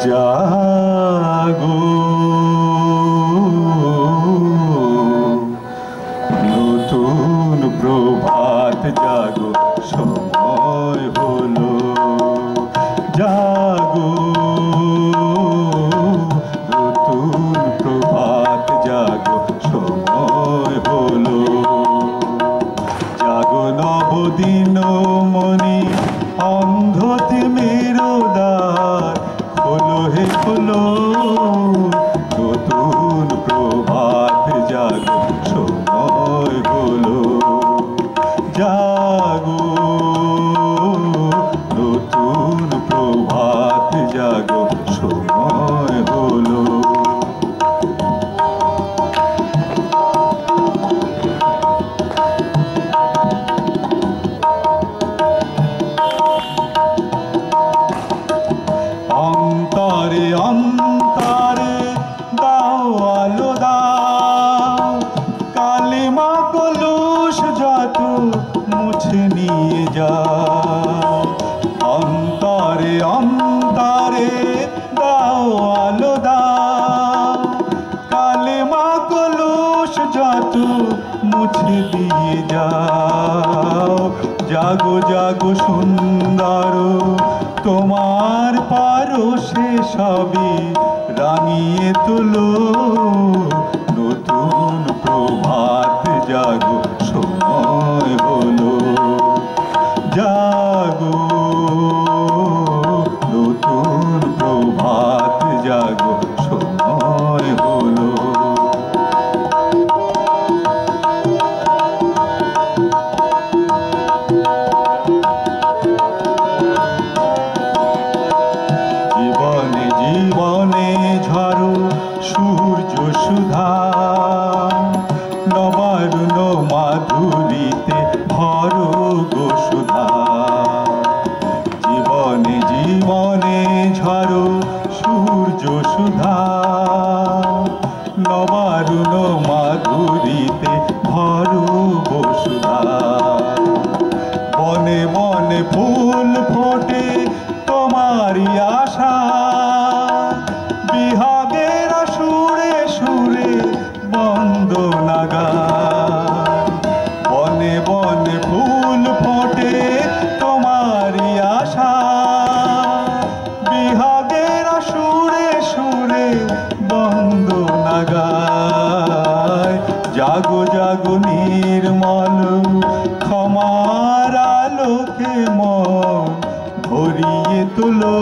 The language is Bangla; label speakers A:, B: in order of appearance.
A: জাগো নতুন প্রভাত জাগো সময় হলো জাগো নতুন প্রভাত জাগো সময় হলো জাগো নবদিন মনি অন্ধতে মেরোদ্বার খোলো হে খোলো নতুন প্রভাত জাগো সময় হলো জাগো নতুন প্রভাত জাগো সময় হলো অন্তরে অন্তরে দাও আলো দাও কালিমা কলুষ যত মুছে নিয়ে যাও অন্তরে অন্তরে দাও আলো দাও কালিমা কলুষ যত মুছে দিয়ে যাও জাগো জাগো সুন্দর তোমার পারশে সবই রাঙিয়ে তোলো নতুন প্রভাত জাগো সময় হলো জাগো নতুন প্রভাত জাগো সময় হলো জীবনে ঝরো সূর্য সুধা নবারুণ মাধুরীতে ভরো গো সুধা জীবনে জীবনে ঝরো সূর্য সুধা নবারুণ মাধুরীতে ভরো গো সুধা বনে বনে ফুল ফোটে তোমারি আশা বিহাগের সুরে সুরে বন্দনা গায় বনে বনে ফুল ফোটে তোমারি আশা বিহাগের সুরে সুরে বন্দনা গায় জাগো জাগো নির্মল ক্ষমার আলোকে মন ভরিয়ে তোলো